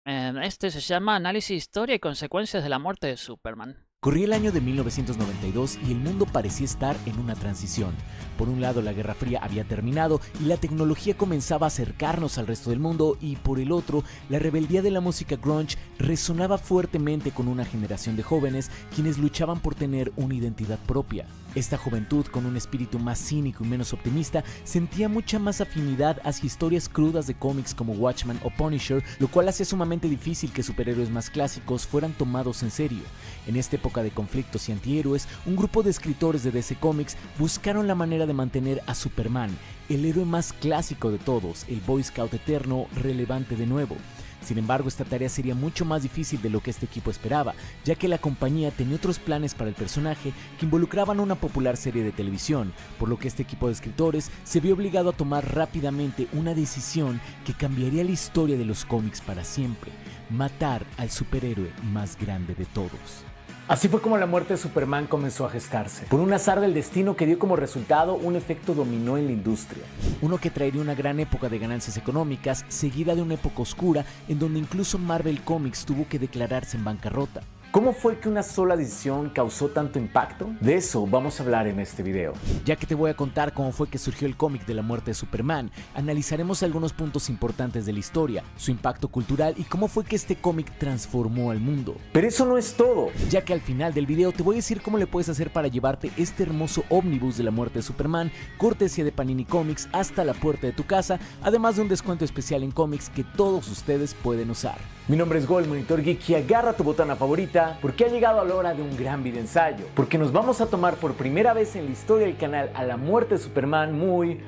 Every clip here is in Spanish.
Este se llama Análisis, Historia y Consecuencias de la Muerte de Superman. Corría el año de 1992 y el mundo parecía estar en una transición. Por un lado, la Guerra Fría había terminado y la tecnología comenzaba a acercarnos al resto del mundo, y por el otro, la rebeldía de la música grunge resonaba fuertemente con una generación de jóvenes quienes luchaban por tener una identidad propia. Esta juventud, con un espíritu más cínico y menos optimista, sentía mucha más afinidad hacia historias crudas de cómics como Watchmen o Punisher, lo cual hacía sumamente difícil que superhéroes más clásicos fueran tomados en serio. En esta época de conflictos y antihéroes, un grupo de escritores de DC Comics buscaron la manera de mantener a Superman, el héroe más clásico de todos, el Boy Scout eterno, relevante de nuevo. Sin embargo, esta tarea sería mucho más difícil de lo que este equipo esperaba, ya que la compañía tenía otros planes para el personaje que involucraban una popular serie de televisión, por lo que este equipo de escritores se vio obligado a tomar rápidamente una decisión que cambiaría la historia de los cómics para siempre: matar al superhéroe más grande de todos. Así fue como la muerte de Superman comenzó a gestarse, por un azar del destino que dio como resultado un efecto dominó en la industria. Uno que traería una gran época de ganancias económicas, seguida de una época oscura en donde incluso Marvel Comics tuvo que declararse en bancarrota. ¿Cómo fue que una sola decisión causó tanto impacto? De eso vamos a hablar en este video. Ya que te voy a contar cómo fue que surgió el cómic de la muerte de Superman, analizaremos algunos puntos importantes de la historia, su impacto cultural y cómo fue que este cómic transformó al mundo. Pero eso no es todo, ya que al final del video te voy a decir cómo le puedes hacer para llevarte este hermoso ómnibus de la muerte de Superman, cortesía de Panini Comics, hasta la puerta de tu casa, además de un descuento especial en cómics que todos ustedes pueden usar. Mi nombre es Go, el Monitor Geek, y agarra tu botana favorita porque ha llegado la hora de un gran videoensayo, porque nos vamos a tomar por primera vez en la historia del canal a la muerte de Superman muy,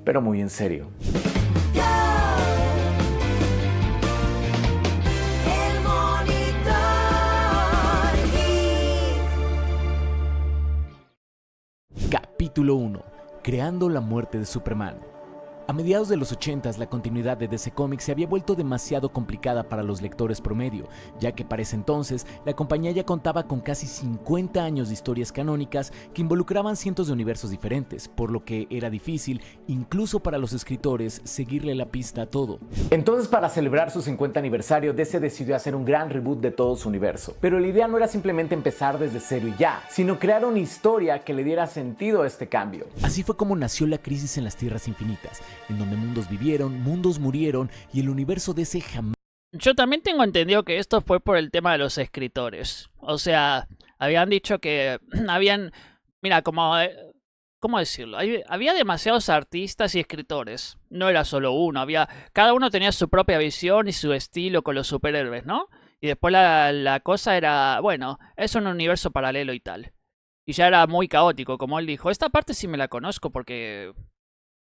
pero muy en serio. Capítulo 1. Creando la muerte de Superman. A mediados de los 80s, la continuidad de DC Comics se había vuelto demasiado complicada para los lectores promedio, ya que para ese entonces la compañía ya contaba con casi 50 años de historias canónicas que involucraban cientos de universos diferentes, por lo que era difícil, incluso para los escritores, seguirle la pista a todo. Entonces, para celebrar su 50 aniversario, DC decidió hacer un gran reboot de todo su universo. Pero la idea no era simplemente empezar desde cero y ya, sino crear una historia que le diera sentido a este cambio. Así fue como nació la Crisis en las Tierras Infinitas, en donde mundos vivieron, mundos murieron y el universo DC jamás... Yo también tengo entendido que esto fue por el tema de los escritores. O sea, habían dicho que habían... Mira, ¿cómo decirlo? Había demasiados artistas y escritores. No era solo uno. Cada uno tenía su propia visión y su estilo con los superhéroes, ¿no? Y después la cosa era... Bueno, es un universo paralelo y tal. Y ya era muy caótico, como él dijo. Esta parte sí me la conozco porque...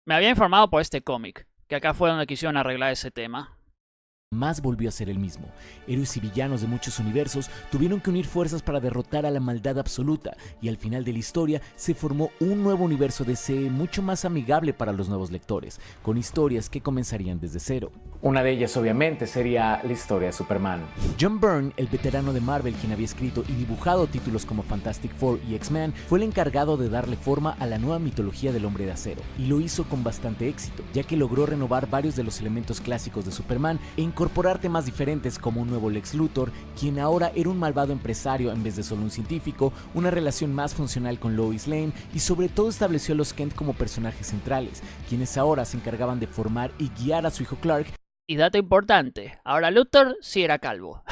me había informado por este cómic, que acá fue donde quisieron arreglar ese tema. Más volvió a ser el mismo. Héroes y villanos de muchos universos tuvieron que unir fuerzas para derrotar a la maldad absoluta, y al final de la historia se formó un nuevo universo DC mucho más amigable para los nuevos lectores, con historias que comenzarían desde cero. Una de ellas obviamente sería la historia de Superman. John Byrne, el veterano de Marvel quien había escrito y dibujado títulos como Fantastic Four y X-Men, fue el encargado de darle forma a la nueva mitología del Hombre de Acero, y lo hizo con bastante éxito, ya que logró renovar varios de los elementos clásicos de Superman e incorporar temas diferentes como un nuevo Lex Luthor, quien ahora era un malvado empresario en vez de solo un científico, una relación más funcional con Lois Lane, y sobre todo estableció a los Kent como personajes centrales, quienes ahora se encargaban de formar y guiar a su hijo Clark. Y dato importante, ahora Luthor sí era calvo,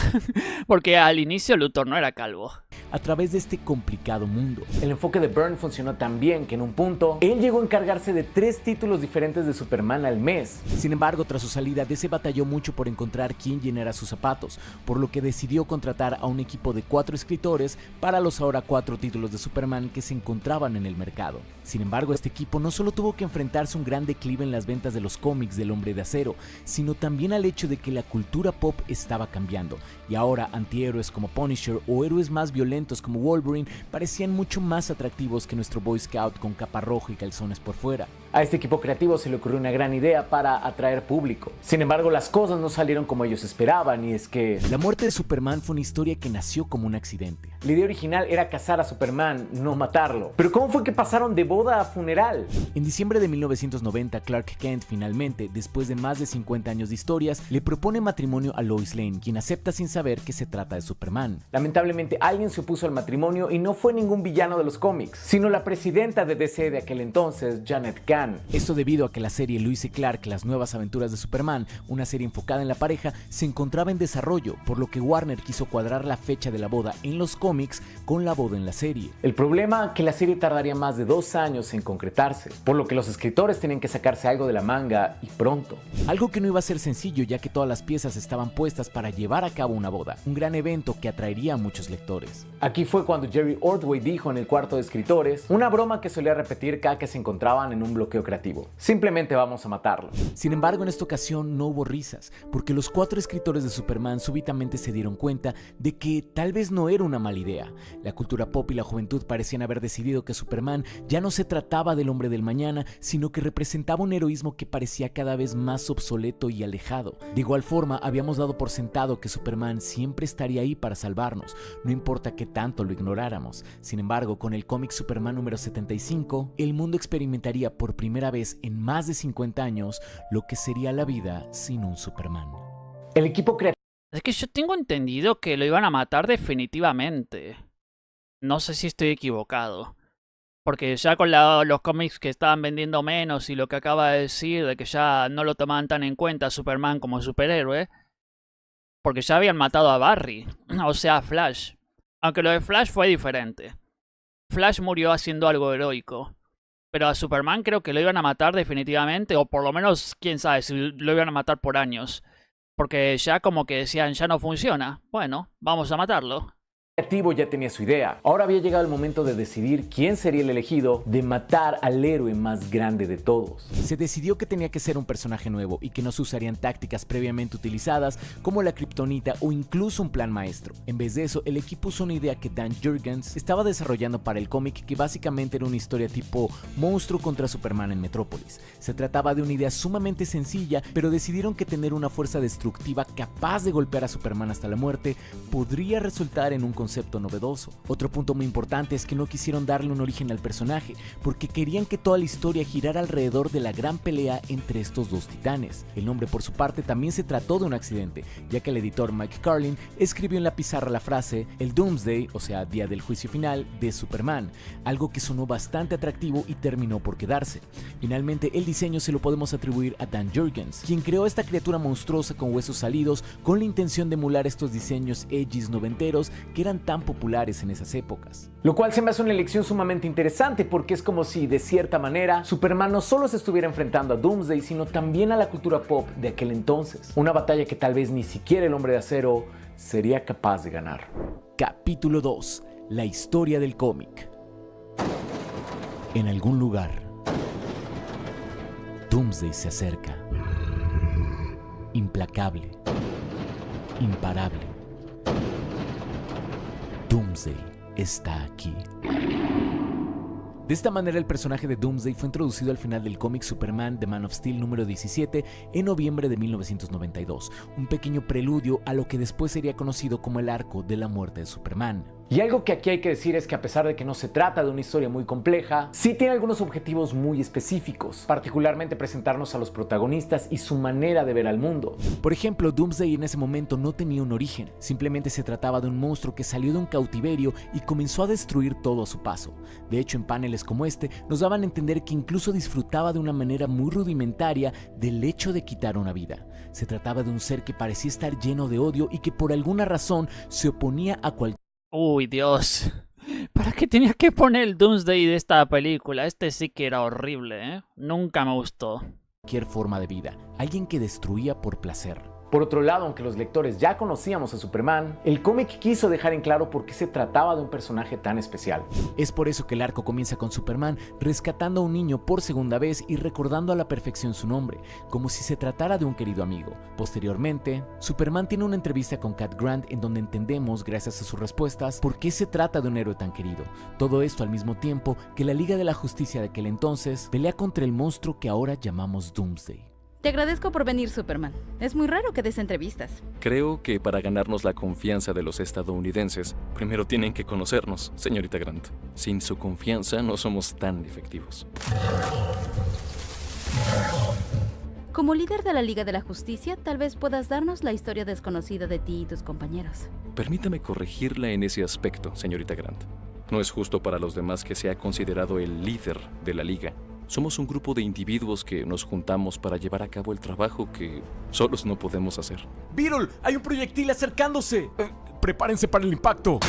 porque al inicio Luthor no era calvo. A través de este complicado mundo. El enfoque de Byrne funcionó tan bien que en un punto, él llegó a encargarse de 3 títulos diferentes de Superman al mes. Sin embargo, tras su salida, DC batalló mucho por encontrar quién llenara sus zapatos, por lo que decidió contratar a un equipo de 4 escritores para los ahora 4 títulos de Superman que se encontraban en el mercado. Sin embargo, este equipo no solo tuvo que enfrentarse a un gran declive en las ventas de los cómics del Hombre de Acero, sino también al hecho de que la cultura pop estaba cambiando, y ahora antihéroes como Punisher o héroes más violentos como Wolverine parecían mucho más atractivos que nuestro Boy Scout con capa roja y calzones por fuera. A este equipo creativo se le ocurrió una gran idea para atraer público. Sin embargo, las cosas no salieron como ellos esperaban, y es que la muerte de Superman fue una historia que nació como un accidente. La idea original era cazar a Superman, no matarlo. Pero ¿cómo fue que pasaron de boda a funeral? En diciembre de 1990, Clark Kent finalmente, después de más de 50 años de historias, le propone matrimonio a Lois Lane, quien acepta sin saber que se trata de Superman. Lamentablemente, alguien se opuso al matrimonio y no fue ningún villano de los cómics, sino la presidenta de DC de aquel entonces, Janet Kahn. Esto debido a que la serie Lois y Clark, las nuevas aventuras de Superman, una serie enfocada en la pareja, se encontraba en desarrollo, por lo que Warner quiso cuadrar la fecha de la boda en los cómics con la boda en la serie. El problema, que la serie tardaría más de 2 años en concretarse, por lo que los escritores tenían que sacarse algo de la manga y pronto. Algo que no iba a ser sencillo, ya que todas las piezas estaban puestas para llevar a cabo una boda, un gran evento que atraería a muchos lectores. Aquí fue cuando Jerry Ordway dijo en el cuarto de escritores una broma que solía repetir cada que se encontraban en un bloqueo creativo: simplemente vamos a matarlo. Sin embargo, en esta ocasión no hubo risas, porque los 4 escritores de Superman súbitamente se dieron cuenta de que tal vez no era una mala idea. La cultura pop y la juventud parecían haber decidido que Superman ya no se trataba del hombre del mañana, sino que representaba un heroísmo que parecía cada vez más obsoleto y alejado. De igual forma, habíamos dado por sentado que Superman siempre estaría ahí para salvarnos, no importa que tanto lo ignoráramos. Sin embargo, con el cómic Superman número 75, el mundo experimentaría por primera vez en más de 50 años lo que sería la vida sin un Superman. El equipo creativo... Es que yo tengo entendido que lo iban a matar definitivamente. No sé si estoy equivocado. Porque ya con los cómics que estaban vendiendo menos y lo que acaba de decir de que ya no lo tomaban tan en cuenta a Superman como superhéroe, porque ya habían matado a Barry, o sea, a Flash. Aunque lo de Flash fue diferente. Flash murió haciendo algo heroico. Pero a Superman creo que lo iban a matar definitivamente, o por lo menos, quién sabe, si lo iban a matar por años. Porque ya como que decían, ya no funciona. Bueno, vamos a matarlo. Creativo ya tenía su idea. Ahora había llegado el momento de decidir quién sería el elegido de matar al héroe más grande de todos. Se decidió que tenía que ser un personaje nuevo y que no se usarían tácticas previamente utilizadas como la kriptonita o incluso un plan maestro. En vez de eso, el equipo usó una idea que Dan Jurgens estaba desarrollando para el cómic, que básicamente era una historia tipo monstruo contra Superman en Metrópolis. Se trataba de una idea sumamente sencilla, pero decidieron que tener una fuerza destructiva capaz de golpear a Superman hasta la muerte podría resultar en un concepto novedoso. Otro punto muy importante es que no quisieron darle un origen al personaje, porque querían que toda la historia girara alrededor de la gran pelea entre estos dos titanes. El nombre, por su parte, también se trató de un accidente, ya que el editor Mike Carlin escribió en la pizarra la frase "el Doomsday", o sea, día del juicio final, de Superman, algo que sonó bastante atractivo y terminó por quedarse. Finalmente, el diseño se lo podemos atribuir a Dan Jurgens, quien creó esta criatura monstruosa con huesos salidos con la intención de emular estos diseños edgys noventeros que eran tan populares en esas épocas. Lo cual se me hace una elección sumamente interesante, porque es como si, de cierta manera, Superman no solo se estuviera enfrentando a Doomsday, sino también a la cultura pop de aquel entonces. Una batalla que tal vez ni siquiera el Hombre de Acero sería capaz de ganar. Capítulo 2. La historia del cómic. En algún lugar, Doomsday se acerca. Implacable. Imparable. Doomsday está aquí. De esta manera, el personaje de Doomsday fue introducido al final del cómic Superman The Man of Steel número 17 en noviembre de 1992, un pequeño preludio a lo que después sería conocido como el arco de la muerte de Superman. Y algo que aquí hay que decir es que, a pesar de que no se trata de una historia muy compleja, sí tiene algunos objetivos muy específicos, particularmente presentarnos a los protagonistas y su manera de ver al mundo. Por ejemplo, Doomsday en ese momento no tenía un origen, simplemente se trataba de un monstruo que salió de un cautiverio y comenzó a destruir todo a su paso. De hecho, en paneles como este nos daban a entender que incluso disfrutaba de una manera muy rudimentaria del hecho de quitar una vida. Se trataba de un ser que parecía estar lleno de odio y que por alguna razón se oponía a cualquier... Uy, Dios. ¿Para qué tenías que poner el Doomsday de esta película? Este sí que era horrible, ¿eh? Nunca me gustó. Cualquier forma de vida, alguien que destruía por placer. Por otro lado, aunque los lectores ya conocíamos a Superman, el cómic quiso dejar en claro por qué se trataba de un personaje tan especial. Es por eso que el arco comienza con Superman rescatando a un niño por segunda vez y recordando a la perfección su nombre, como si se tratara de un querido amigo. Posteriormente, Superman tiene una entrevista con Cat Grant en donde entendemos, gracias a sus respuestas, por qué se trata de un héroe tan querido. Todo esto al mismo tiempo que la Liga de la Justicia de aquel entonces pelea contra el monstruo que ahora llamamos Doomsday. Te agradezco por venir, Superman. Es muy raro que des entrevistas. Creo que para ganarnos la confianza de los estadounidenses, primero tienen que conocernos, señorita Grant. Sin su confianza no somos tan efectivos. Como líder de la Liga de la Justicia, tal vez puedas darnos la historia desconocida de ti y tus compañeros. Permítame corregirla en ese aspecto, señorita Grant. No es justo para los demás que sea considerado el líder de la Liga. Somos un grupo de individuos que nos juntamos para llevar a cabo el trabajo que solos no podemos hacer. ¡Beetle! ¡Hay un proyectil acercándose! ¡Prepárense para el impacto!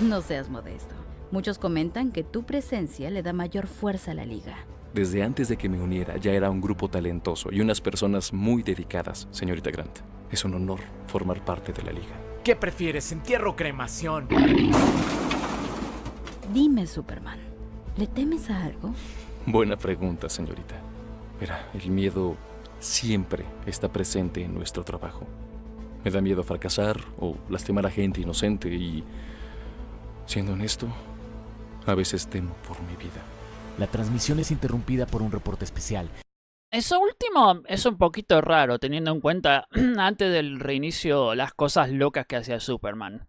No seas modesto. Muchos comentan que tu presencia le da mayor fuerza a la Liga. Desde antes de que me uniera ya era un grupo talentoso y unas personas muy dedicadas, señorita Grant. Es un honor formar parte de la Liga. ¿Qué prefieres, entierro o cremación? Dime, Superman, ¿le temes a algo? Buena pregunta, señorita. Verá, el miedo siempre está presente en nuestro trabajo. Me da miedo fracasar o lastimar a gente inocente y, siendo honesto, a veces temo por mi vida. La transmisión es interrumpida por un reporte especial. Eso último es un poquito raro, teniendo en cuenta antes del reinicio las cosas locas que hacía Superman.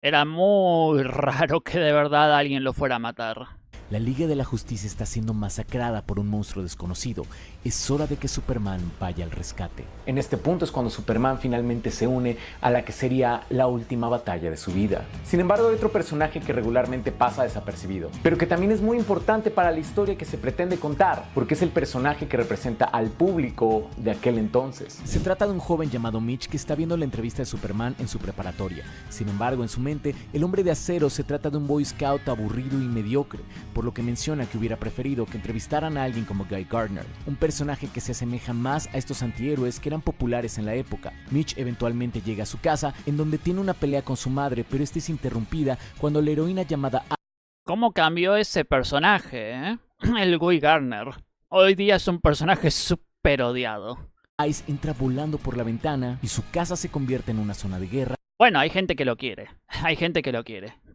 Era muy raro que de verdad alguien lo fuera a matar. La Liga de la Justicia está siendo masacrada por un monstruo desconocido. Es hora de que Superman vaya al rescate. En este punto es cuando Superman finalmente se une a la que sería la última batalla de su vida. Sin embargo, hay otro personaje que regularmente pasa desapercibido, pero que también es muy importante para la historia que se pretende contar, porque es el personaje que representa al público de aquel entonces. Se trata de un joven llamado Mitch que está viendo la entrevista de Superman en su preparatoria. Sin embargo, en su mente, el Hombre de Acero se trata de un Boy Scout aburrido y mediocre, por lo que menciona que hubiera preferido que entrevistaran a alguien como Guy Gardner, un personaje que se asemeja más a estos antihéroes que eran populares en la época. Mitch eventualmente llega a su casa, en donde tiene una pelea con su madre, pero esta es interrumpida cuando la heroína llamada ¿Cómo cambió ese personaje, el Guy Gardner? Hoy día es un personaje súper odiado. Ice entra volando por la ventana y su casa se convierte en una zona de guerra. Bueno, hay gente que lo quiere,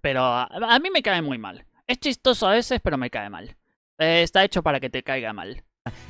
pero a mí me cae muy mal. Es chistoso a veces, pero me cae mal. Está hecho para que te caiga mal.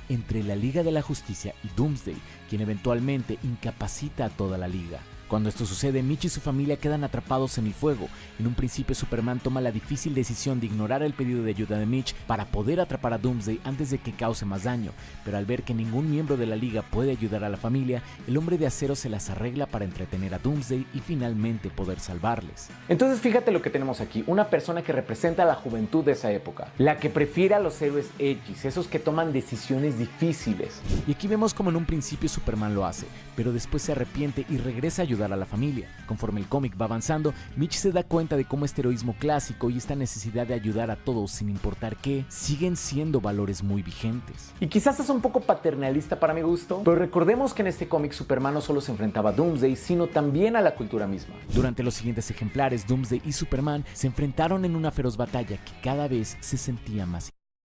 Entre la Liga de la Justicia y Doomsday, quien eventualmente incapacita a toda la Liga. Cuando esto sucede, Mitch y su familia quedan atrapados en el fuego. En un principio, Superman toma la difícil decisión de ignorar el pedido de ayuda de Mitch para poder atrapar a Doomsday antes de que cause más daño, pero al ver que ningún miembro de la Liga puede ayudar a la familia, el Hombre de Acero se las arregla para entretener a Doomsday y finalmente poder salvarles. Entonces fíjate lo que tenemos aquí, una persona que representa a la juventud de esa época, la que prefiere a los héroes edgys, esos que toman decisiones difíciles. Y aquí vemos como en un principio Superman lo hace, pero después se arrepiente y regresa a ayudar a la familia. Conforme el cómic va avanzando, Mitch se da cuenta de cómo este heroísmo clásico y esta necesidad de ayudar a todos sin importar qué, siguen siendo valores muy vigentes. Y quizás es un poco paternalista para mi gusto, pero recordemos que en este cómic Superman no solo se enfrentaba a Doomsday, sino también a la cultura misma. Durante los siguientes ejemplares, Doomsday y Superman se enfrentaron en una feroz batalla que cada vez se sentía más.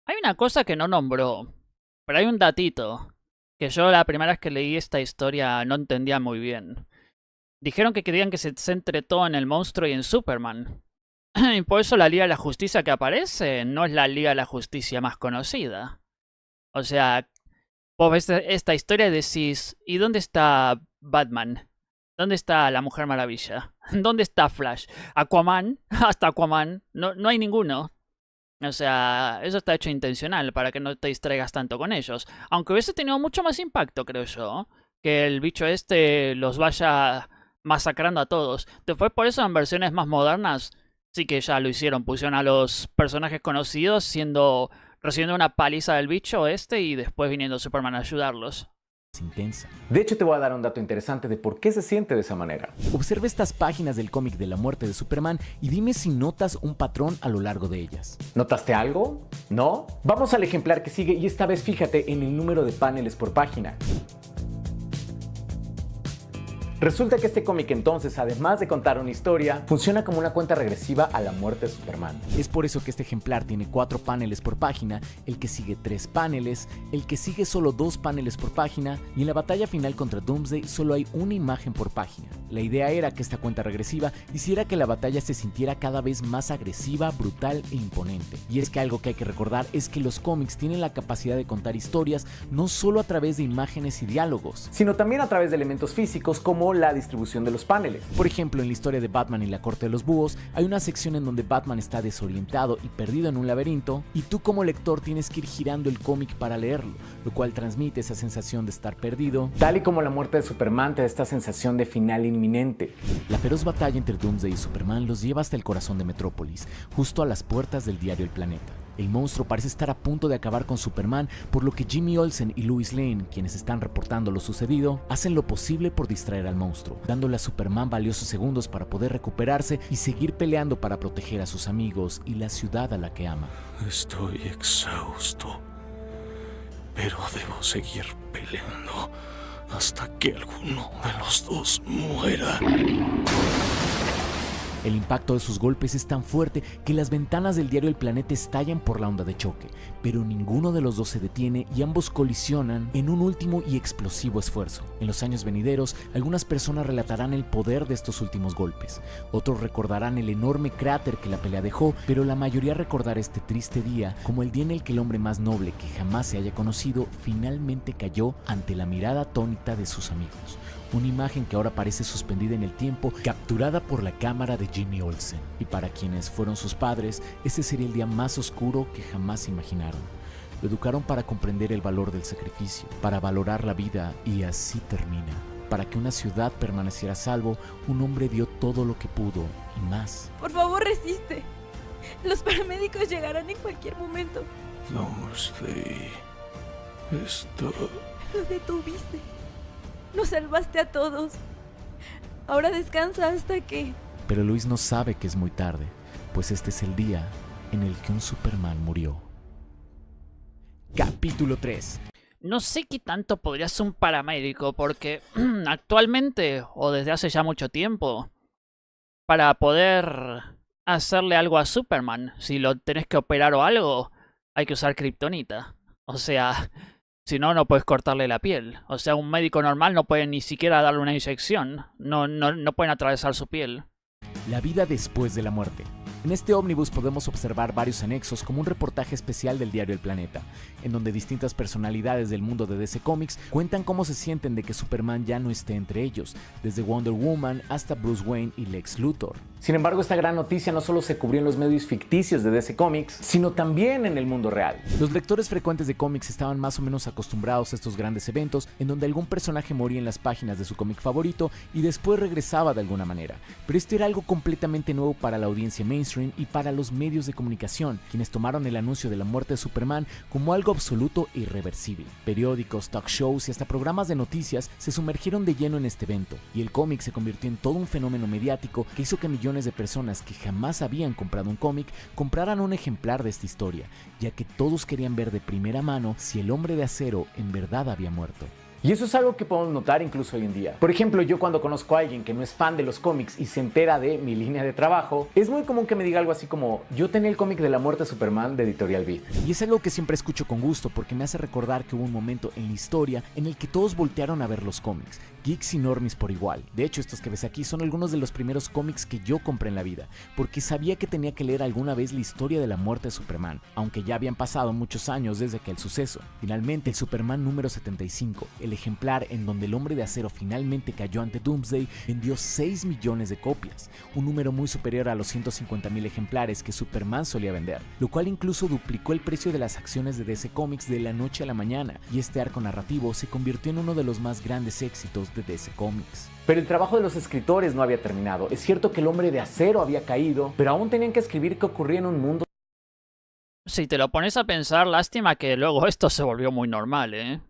Hay una cosa que no nombró, pero hay un datito que yo la primera vez que leí esta historia no entendía muy bien. Dijeron que querían que se centre todo en el monstruo y en Superman. Y por eso la Liga de la Justicia que aparece no es la Liga de la Justicia más conocida. O sea, vos ves esta historia y decís, ¿y dónde está Batman? ¿Dónde está la Mujer Maravilla? ¿Dónde está Flash? ¿Aquaman? Hasta Aquaman. No hay ninguno. O sea, eso está hecho intencional para que no te distraigas tanto con ellos. Aunque hubiese tenido mucho más impacto, creo yo, que el bicho este los vaya masacrando a todos. Después por eso en versiones más modernas sí que ya lo hicieron. Pusieron a los personajes conocidos recibiendo una paliza del bicho este y después viniendo Superman a ayudarlos. Intensa. De hecho, te voy a dar un dato interesante de por qué se siente de esa manera. Observa estas páginas del cómic de la muerte de Superman y dime si notas un patrón a lo largo de ellas. ¿Notaste algo? ¿No? Vamos al ejemplar que sigue y esta vez fíjate en el número de paneles por página. Resulta que este cómic entonces, además de contar una historia, funciona como una cuenta regresiva a la muerte de Superman. Es por eso que este ejemplar tiene 4 paneles por página, el que sigue 3 paneles, el que sigue solo 2 paneles por página, y en la batalla final contra Doomsday solo hay una imagen por página. La idea era que esta cuenta regresiva hiciera que la batalla se sintiera cada vez más agresiva, brutal e imponente. Y es que algo que hay que recordar es que los cómics tienen la capacidad de contar historias no solo a través de imágenes y diálogos, sino también a través de elementos físicos como la distribución de los paneles. Por ejemplo, en la historia de Batman y la Corte de los Búhos, hay una sección en donde Batman está desorientado y perdido en un laberinto, y tú como lector tienes que ir girando el cómic para leerlo, lo cual transmite esa sensación de estar perdido, tal y como la muerte de Superman te da esta sensación de final inminente. La feroz batalla entre Doomsday y Superman los lleva hasta el corazón de Metrópolis, justo a las puertas del diario El Planeta. El monstruo parece estar a punto de acabar con Superman, por lo que Jimmy Olsen y Lois Lane, quienes están reportando lo sucedido, hacen lo posible por distraer al monstruo, dándole a Superman valiosos segundos para poder recuperarse y seguir peleando para proteger a sus amigos y la ciudad a la que ama. Estoy exhausto, pero debo seguir peleando hasta que alguno de los dos muera. El impacto de sus golpes es tan fuerte que las ventanas del diario El Planeta estallan por la onda de choque, pero ninguno de los dos se detiene y ambos colisionan en un último y explosivo esfuerzo. En los años venideros, algunas personas relatarán el poder de estos últimos golpes, otros recordarán el enorme cráter que la pelea dejó, pero la mayoría recordará este triste día como el día en el que el hombre más noble que jamás se haya conocido finalmente cayó ante la mirada atónita de sus amigos. Una imagen que ahora parece suspendida en el tiempo, capturada por la cámara de Jimmy Olsen. Y para quienes fueron sus padres, ese sería el día más oscuro que jamás imaginaron. Lo educaron para comprender el valor del sacrificio, para valorar la vida, y así termina. Para que una ciudad permaneciera a salvo, un hombre dio todo lo que pudo y más. Por favor, resiste. Los paramédicos llegarán en cualquier momento. Doomsday está... Lo detuviste. Nos salvaste a todos. Ahora descansa hasta que... Pero Luis no sabe que es muy tarde, pues este es el día en el que un Superman murió. Capítulo 3. No sé qué tanto podría ser un paramédico, porque actualmente, o desde hace ya mucho tiempo, para poder hacerle algo a Superman, si lo tenés que operar o algo, hay que usar kriptonita. O sea, si no, no puedes cortarle la piel. O sea, un médico normal no puede ni siquiera darle una inyección. No pueden atravesar su piel. La vida después de la muerte. En este ómnibus podemos observar varios anexos como un reportaje especial del diario El Planeta, en donde distintas personalidades del mundo de DC Comics cuentan cómo se sienten de que Superman ya no esté entre ellos, desde Wonder Woman hasta Bruce Wayne y Lex Luthor. Sin embargo, esta gran noticia no solo se cubrió en los medios ficticios de DC Comics, sino también en el mundo real. Los lectores frecuentes de cómics estaban más o menos acostumbrados a estos grandes eventos en donde algún personaje moría en las páginas de su cómic favorito y después regresaba de alguna manera. Pero esto era algo completamente nuevo para la audiencia mainstream y para los medios de comunicación, quienes tomaron el anuncio de la muerte de Superman como algo absoluto e irreversible. Periódicos, talk shows y hasta programas de noticias se sumergieron de lleno en este evento, y el cómic se convirtió en todo un fenómeno mediático que hizo que millones de personas que jamás habían comprado un cómic compraran un ejemplar de esta historia, ya que todos querían ver de primera mano si el Hombre de Acero en verdad había muerto. Y eso es algo que podemos notar incluso hoy en día. Por ejemplo, yo cuando conozco a alguien que no es fan de los cómics y se entera de mi línea de trabajo, es muy común que me diga algo así como: yo tenía el cómic de la muerte de Superman de Editorial Beat. Y es algo que siempre escucho con gusto porque me hace recordar que hubo un momento en la historia en el que todos voltearon a ver los cómics, geeks y normies por igual. De hecho, estos que ves aquí son algunos de los primeros cómics que yo compré en la vida, porque sabía que tenía que leer alguna vez la historia de la muerte de Superman, aunque ya habían pasado muchos años desde aquel suceso. Finalmente, el Superman número 75, el ejemplar en donde el Hombre de Acero finalmente cayó ante Doomsday, vendió 6 millones de copias, un número muy superior a los 150,000 ejemplares que Superman solía vender, lo cual incluso duplicó el precio de las acciones de DC Comics de la noche a la mañana, y este arco narrativo se convirtió en uno de los más grandes éxitos de DC Comics. Pero el trabajo de los escritores no había terminado. Es cierto que el Hombre de Acero había caído, pero aún tenían que escribir qué ocurría en un mundo. Si te lo pones a pensar, lástima que luego esto se volvió muy normal, ¿eh?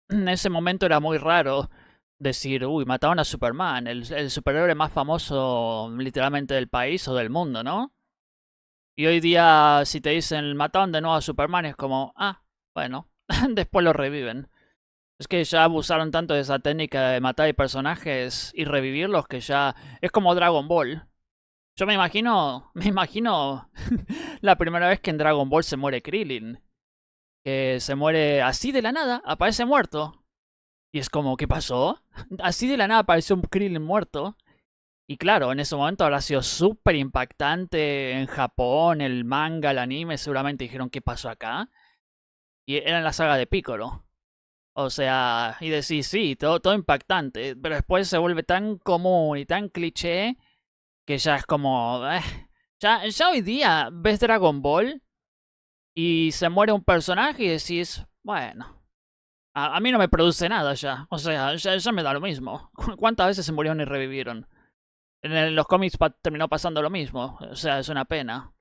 En ese momento era muy raro decir: uy, mataron a Superman, el superhéroe más famoso literalmente del país o del mundo, ¿no? Y hoy día, si te dicen mataron de nuevo a Superman, es como: ah, bueno, después lo reviven. Es que ya abusaron tanto de esa técnica de matar personajes y revivirlos que ya es como Dragon Ball. Yo me imagino la primera vez que en Dragon Ball se muere Krillin. Que se muere así de la nada, aparece muerto. Y es como, ¿qué pasó? Así de la nada apareció un Krillin muerto. Y claro, en ese momento habrá sido súper impactante en Japón, el manga, el anime, seguramente dijeron, ¿qué pasó acá? Y era en la saga de Piccolo. O sea, y decís, sí, todo impactante, pero después se vuelve tan común y tan cliché que ya es como... ya hoy día ves Dragon Ball y se muere un personaje y decís, bueno, a mí no me produce nada ya. O sea, ya me da lo mismo. ¿Cuántas veces se murieron y revivieron? Los cómics terminó pasando lo mismo. O sea, es una pena.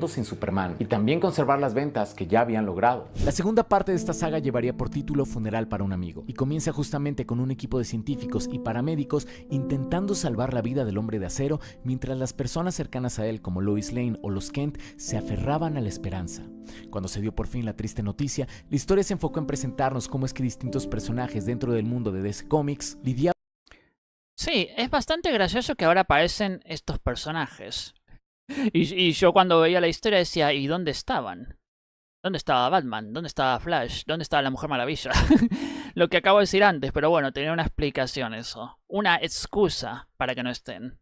Sin Superman y también conservar las ventas que ya habían logrado. La segunda parte de esta saga llevaría por título Funeral para un amigo y comienza justamente con un equipo de científicos y paramédicos intentando salvar la vida del Hombre de Acero mientras las personas cercanas a él como Lois Lane o los Kent se aferraban a la esperanza. Cuando se dio por fin la triste noticia, la historia se enfocó en presentarnos cómo es que distintos personajes dentro del mundo de DC Comics lidiaban. Sí, es bastante gracioso que ahora aparecen estos personajes. Y yo cuando veía la historia decía, ¿y dónde estaban? ¿Dónde estaba Batman? ¿Dónde estaba Flash? ¿Dónde estaba la Mujer Maravilla? Lo que acabo de decir antes, pero bueno, tenía una explicación eso. Una excusa para que no estén.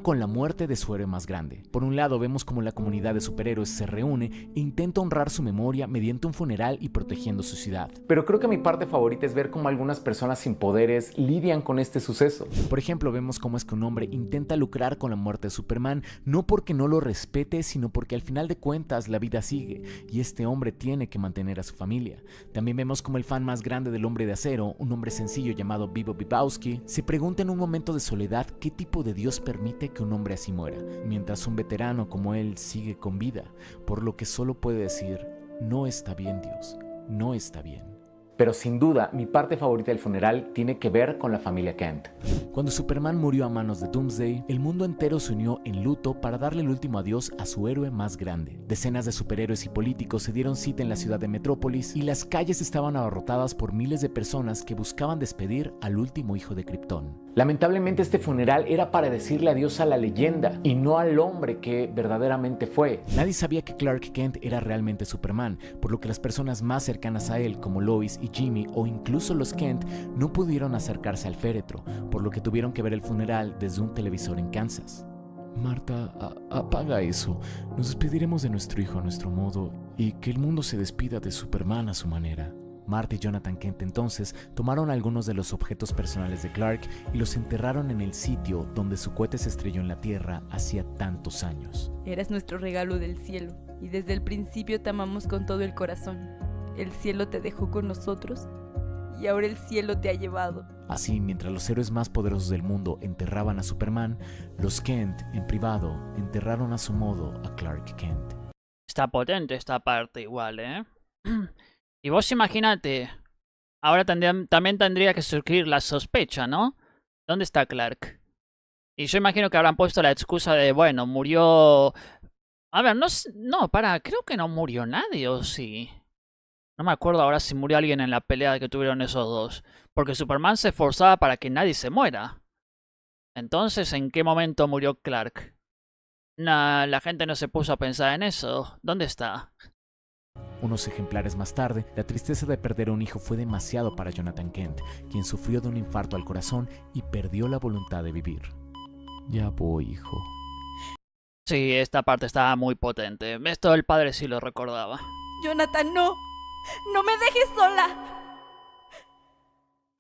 Con la muerte de su héroe más grande. Por un lado vemos como la comunidad de superhéroes se reúne e intenta honrar su memoria mediante un funeral y protegiendo su ciudad. Pero creo que mi parte favorita es ver cómo algunas personas sin poderes lidian con este suceso. Por ejemplo, vemos cómo es que un hombre intenta lucrar con la muerte de Superman, no porque no lo respete, sino porque al final de cuentas la vida sigue y este hombre tiene que mantener a su familia. También vemos como el fan más grande del Hombre de Acero, un hombre sencillo llamado Vivo Vivowski, se pregunta en un momento de soledad qué tipo de Dios permite que un hombre así muera, mientras un veterano como él sigue con vida, por lo que solo puede decir, no está bien Dios, no está bien. Pero sin duda, mi parte favorita del funeral tiene que ver con la familia Kent. Cuando Superman murió a manos de Doomsday, el mundo entero se unió en luto para darle el último adiós a su héroe más grande. Decenas de superhéroes y políticos se dieron cita en la ciudad de Metrópolis y las calles estaban abarrotadas por miles de personas que buscaban despedir al último hijo de Krypton. Lamentablemente este funeral era para decirle adiós a la leyenda y no al hombre que verdaderamente fue. Nadie sabía que Clark Kent era realmente Superman, por lo que las personas más cercanas a él, como Lois y Jimmy o incluso los Kent, no pudieron acercarse al féretro, por lo que tuvieron que ver el funeral desde un televisor en Kansas. Marta, apaga eso. Nos despediremos de nuestro hijo a nuestro modo y que el mundo se despida de Superman a su manera. Marta y Jonathan Kent entonces tomaron algunos de los objetos personales de Clark y los enterraron en el sitio donde su cohete se estrelló en la Tierra hacía tantos años. Eras nuestro regalo del cielo y desde el principio te amamos con todo el corazón. El cielo te dejó con nosotros y ahora el cielo te ha llevado. Así, mientras los héroes más poderosos del mundo enterraban a Superman, los Kent, en privado, enterraron a su modo a Clark Kent. Está potente esta parte igual, ¿eh? Y vos imagínate, ahora también tendría que surgir la sospecha, ¿no? ¿Dónde está Clark? Y yo imagino que habrán puesto la excusa de, bueno, murió... A ver, creo que no murió nadie, ¿o sí? No me acuerdo ahora si murió alguien en la pelea que tuvieron esos dos. Porque Superman se esforzaba para que nadie se muera. Entonces, ¿en qué momento murió Clark? Nah, la gente no se puso a pensar en eso. ¿Dónde está? Unos ejemplares más tarde, la tristeza de perder a un hijo fue demasiado para Jonathan Kent, quien sufrió de un infarto al corazón y perdió la voluntad de vivir. Ya voy, hijo. Sí, esta parte estaba muy potente. Esto el padre sí lo recordaba. Jonathan, no. ¡No me dejes sola!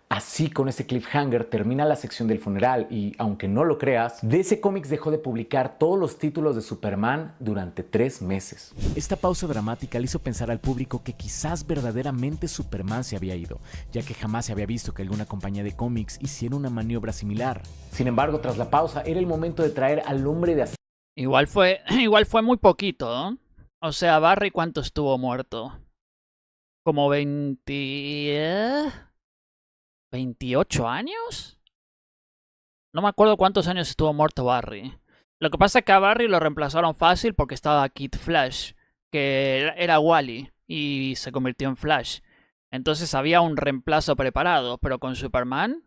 Así, con ese cliffhanger termina la sección del funeral y, aunque no lo creas, DC Comics dejó de publicar todos los títulos de Superman durante 3 meses. Esta pausa dramática le hizo pensar al público que quizás verdaderamente Superman se había ido, ya que jamás se había visto que alguna compañía de cómics hiciera una maniobra similar. Sin embargo, tras la pausa, era el momento de traer al Hombre de Acero. Igual fue muy poquito, ¿no? O sea, Barry, ¿cuánto estuvo muerto? Como 28 años. No me acuerdo cuántos años estuvo muerto Barry. Lo que pasa es que a Barry lo reemplazaron fácil porque estaba Kid Flash, que era Wally y se convirtió en Flash. Entonces había un reemplazo preparado, pero con Superman,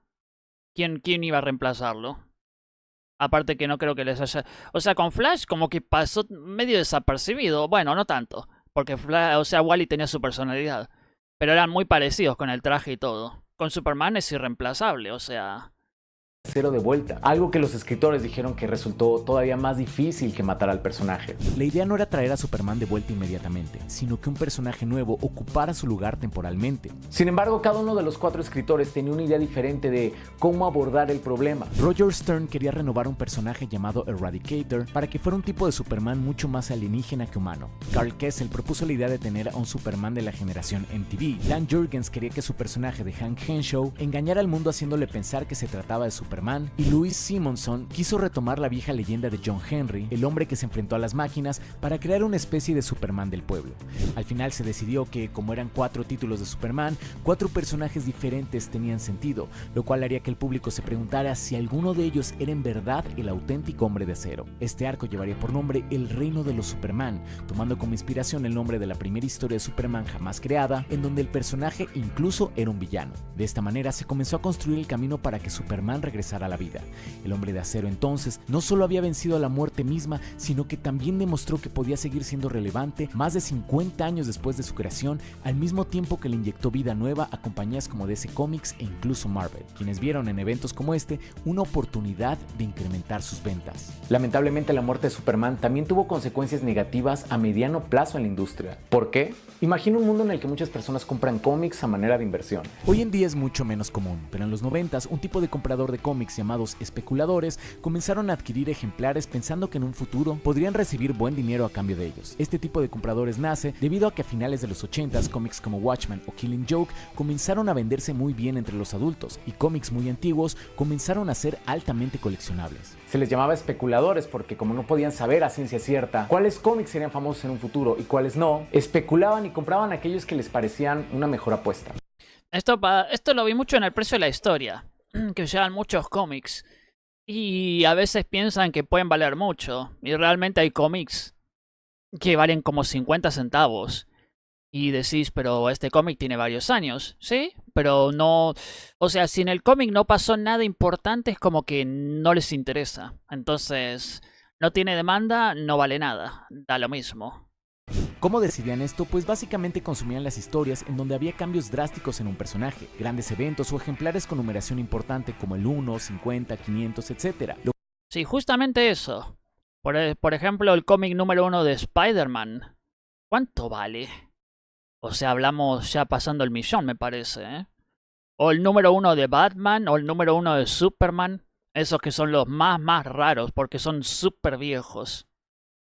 ¿quién iba a reemplazarlo? Aparte que no creo que les haya... O sea, con Flash como que pasó medio desapercibido. Bueno, no tanto. Porque Flash, o sea, Wally tenía su personalidad. Pero eran muy parecidos con el traje y todo. Con Superman es irreemplazable, o sea... Acero de vuelta, algo que los escritores dijeron que resultó todavía más difícil que matar al personaje. La idea no era traer a Superman de vuelta inmediatamente, sino que un personaje nuevo ocupara su lugar temporalmente. Sin embargo, cada uno de los 4 escritores tenía una idea diferente de cómo abordar el problema. Roger Stern quería renovar un personaje llamado Eradicator para que fuera un tipo de Superman mucho más alienígena que humano. Karl Kessel propuso la idea de tener a un Superman de la generación MTV. Dan Jurgens quería que su personaje de Hank Henshaw engañara al mundo haciéndole pensar que se trataba de Superman, y Louise Simonson quiso retomar la vieja leyenda de John Henry, el hombre que se enfrentó a las máquinas, para crear una especie de Superman del pueblo. Al final se decidió que, como eran 4 títulos de Superman, 4 personajes diferentes tenían sentido, lo cual haría que el público se preguntara si alguno de ellos era en verdad el auténtico Hombre de Acero. Este arco llevaría por nombre El Reino de los Superman, tomando como inspiración el nombre de la primera historia de Superman jamás creada, en donde el personaje incluso era un villano. De esta manera se comenzó a construir el camino para que Superman regresara a la vida. El Hombre de Acero entonces no solo había vencido a la muerte misma, sino que también demostró que podía seguir siendo relevante más de 50 años después de su creación, al mismo tiempo que le inyectó vida nueva a compañías como DC Comics e incluso Marvel, quienes vieron en eventos como este una oportunidad de incrementar sus ventas. Lamentablemente, la muerte de Superman también tuvo consecuencias negativas a mediano plazo en la industria. ¿Por qué? Imagina un mundo en el que muchas personas compran cómics a manera de inversión. Hoy en día es mucho menos común, pero en los 90s un tipo de comprador de cómics llamados especuladores comenzaron a adquirir ejemplares pensando que en un futuro podrían recibir buen dinero a cambio de ellos. Este tipo de compradores nace debido a que a finales de los 80s cómics como Watchmen o Killing Joke comenzaron a venderse muy bien entre los adultos, y cómics muy antiguos comenzaron a ser altamente coleccionables. Se les llamaba especuladores porque, como no podían saber a ciencia cierta cuáles cómics serían famosos en un futuro y cuáles no, especulaban y compraban aquellos que les parecían una mejor apuesta. Esto lo vi mucho en El Precio de la Historia, que llevan muchos cómics y a veces piensan que pueden valer mucho, y realmente hay cómics que valen como 50 centavos y decís, pero este cómic tiene varios años, ¿sí? Pero no, o sea, si en el cómic no pasó nada importante, es como que no les interesa. Entonces, no tiene demanda, no vale nada, da lo mismo. ¿Cómo decidían esto? Pues básicamente consumían las historias en donde había cambios drásticos en un personaje, grandes eventos o ejemplares con numeración importante como el 1, 50, 500, etc. Sí, justamente eso. Por ejemplo, el cómic número 1 de Spider-Man. ¿Cuánto vale? O sea, hablamos ya pasando el millón, me parece, ¿eh? O el número 1 de Batman, o el número 1 de Superman. Esos que son los más raros, porque son súper viejos.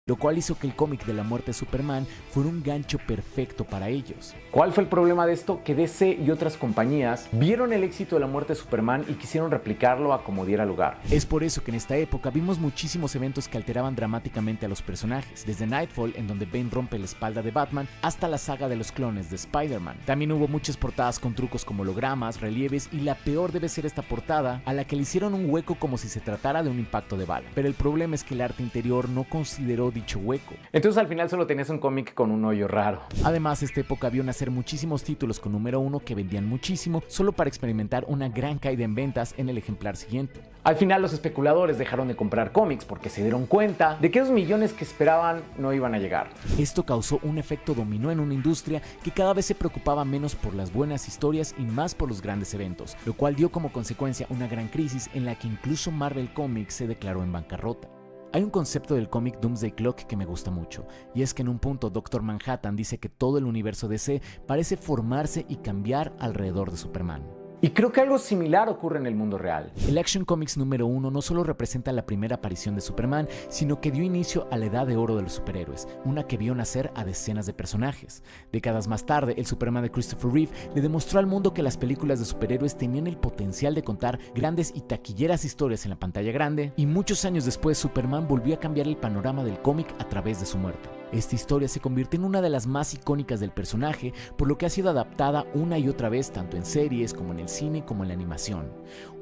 Lo cual hizo que el cómic de la muerte de Superman fuera un gancho perfecto para ellos. ¿Cuál fue el problema de esto? Que DC y otras compañías vieron el éxito de la muerte de Superman y quisieron replicarlo a como diera lugar. Es por eso que en esta época vimos muchísimos eventos que alteraban dramáticamente a los personajes, desde Nightfall, en donde Bane rompe la espalda de Batman, hasta la saga de los clones de Spider-Man. También hubo muchas portadas con trucos como hologramas, relieves, y la peor debe ser esta portada, a la que le hicieron un hueco como si se tratara de un impacto de bala. Pero el problema es que el arte interior no consideró dicho hueco. Entonces al final solo tenías un cómic con un hoyo raro. Además, esta época vio nacer muchísimos títulos con número 1 que vendían muchísimo, solo para experimentar una gran caída en ventas en el ejemplar siguiente. Al final, los especuladores dejaron de comprar cómics porque se dieron cuenta de que esos millones que esperaban no iban a llegar. Esto causó un efecto dominó en una industria que cada vez se preocupaba menos por las buenas historias y más por los grandes eventos, lo cual dio como consecuencia una gran crisis en la que incluso Marvel Comics se declaró en bancarrota. Hay un concepto del cómic Doomsday Clock que me gusta mucho, y es que en un punto Dr. Manhattan dice que todo el universo DC parece formarse y cambiar alrededor de Superman. Y creo que algo similar ocurre en el mundo real. El Action Comics número 1 no solo representa la primera aparición de Superman, sino que dio inicio a la edad de oro de los superhéroes, una que vio nacer a decenas de personajes. Décadas más tarde, el Superman de Christopher Reeve le demostró al mundo que las películas de superhéroes tenían el potencial de contar grandes y taquilleras historias en la pantalla grande, y muchos años después Superman volvió a cambiar el panorama del cómic a través de su muerte. Esta historia se convirtió en una de las más icónicas del personaje, por lo que ha sido adaptada una y otra vez tanto en series como en el cine como en la animación.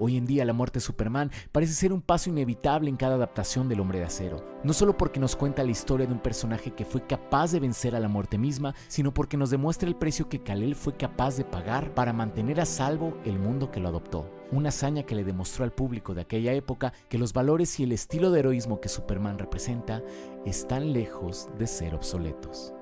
Hoy en día la muerte de Superman parece ser un paso inevitable en cada adaptación del Hombre de Acero, no solo porque nos cuenta la historia de un personaje que fue capaz de vencer a la muerte misma, sino porque nos demuestra el precio que Kal-El fue capaz de pagar para mantener a salvo el mundo que lo adoptó. Una hazaña que le demostró al público de aquella época que los valores y el estilo de heroísmo que Superman representa están lejos de ser obsoletos.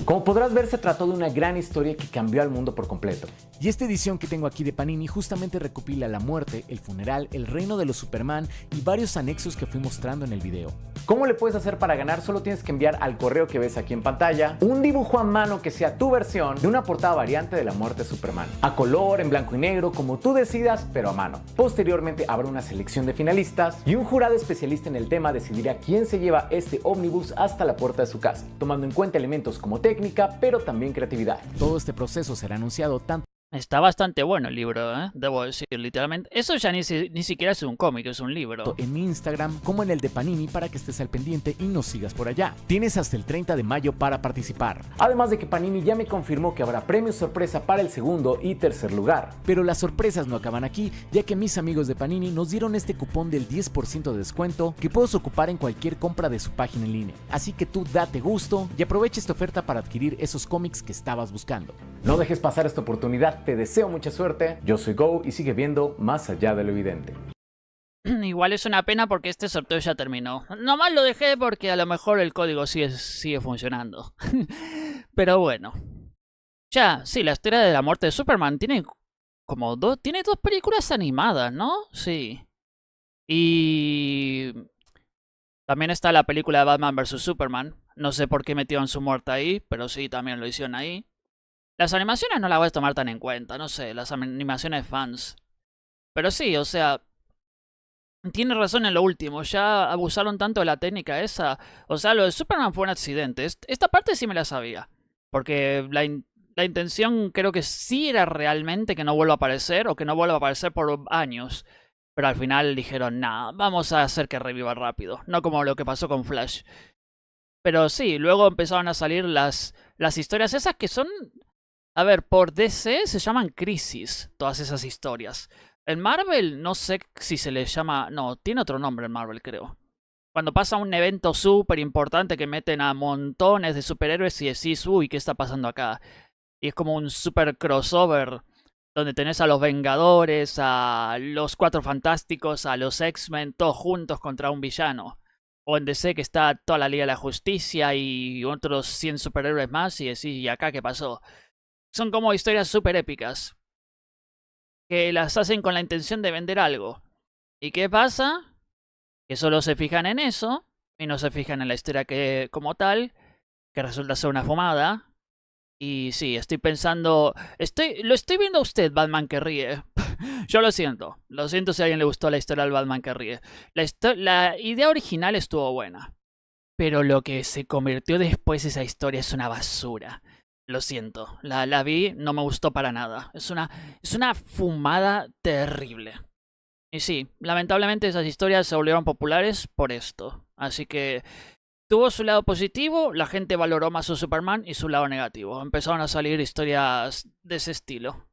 Como podrás ver, se trató de una gran historia que cambió al mundo por completo. Y esta edición que tengo aquí de Panini justamente recopila la muerte, el funeral, el reino de los Superman y varios anexos que fui mostrando en el video. ¿Cómo le puedes hacer para ganar? Solo tienes que enviar al correo que ves aquí en pantalla un dibujo a mano que sea tu versión de una portada variante de la muerte de Superman. A color, en blanco y negro, como tú decidas, pero a mano. Posteriormente habrá una selección de finalistas y un jurado especialista en el tema decidirá quién se lleva este ómnibus hasta la puerta de su casa, tomando en cuenta elementos como técnica, pero también creatividad. Todo este proceso será anunciado tanto. Está bastante bueno el libro, debo decir, literalmente. Eso ya ni siquiera es un cómic, es un libro. En mi Instagram como en el de Panini para que estés al pendiente y nos sigas por allá. Tienes hasta el 30 de mayo para participar. Además de que Panini ya me confirmó que habrá premio sorpresa para el segundo y tercer lugar. Pero las sorpresas no acaban aquí, ya que mis amigos de Panini nos dieron este cupón del 10% de descuento que puedes ocupar en cualquier compra de su página en línea. Así que tú date gusto y aprovecha esta oferta para adquirir esos cómics que estabas buscando. No dejes pasar esta oportunidad. Te deseo mucha suerte, yo soy Go y sigue viendo Más Allá de lo Evidente. Igual es una pena porque este sorteo ya terminó. Nomás lo dejé porque a lo mejor el código sigue funcionando. Pero bueno. Ya, sí, la historia de la muerte de Superman tiene como tiene dos películas animadas, ¿no? Sí. Y también está la película de Batman vs Superman. No sé por qué metieron su muerte ahí, pero sí, también lo hicieron ahí. Las animaciones no las voy a tomar tan en cuenta, no sé, las animaciones fans. Pero sí, o sea, tiene razón en lo último, ya abusaron tanto de la técnica esa. O sea, lo de Superman fue un accidente. Esta parte sí me la sabía. Porque la intención creo que sí era realmente que no vuelva a aparecer, o que no vuelva a aparecer por años. Pero al final dijeron, nah, vamos a hacer que reviva rápido. No como lo que pasó con Flash. Pero sí, luego empezaron a salir las historias esas que son... A ver, por DC se llaman crisis, todas esas historias. En Marvel no sé si se les llama... No, tiene otro nombre en Marvel, creo. Cuando pasa un evento súper importante que meten a montones de superhéroes y decís, uy, ¿qué está pasando acá? Y es como un super crossover donde tenés a los Vengadores, a los Cuatro Fantásticos, a los X-Men, todos juntos contra un villano. O en DC que está toda la Liga de la Justicia y otros 100 superhéroes más y decís, ¿y acá qué pasó? Son como historias súper épicas. Que las hacen con la intención de vender algo. ¿Y qué pasa? Que solo se fijan en eso. Y no se fijan en la historia que como tal. Que resulta ser una fumada. Y sí, estoy pensando... Lo estoy viendo a usted, Batman que ríe. Yo lo siento. Lo siento si a alguien le gustó la historia del Batman que ríe. La idea original estuvo buena. Pero lo que se convirtió después esa historia es una basura. Lo siento, la vi, no me gustó para nada. Es una fumada terrible. Y sí, lamentablemente esas historias se volvieron populares por esto. Así que tuvo su lado positivo, la gente valoró más su Superman y su lado negativo. Empezaron a salir historias de ese estilo.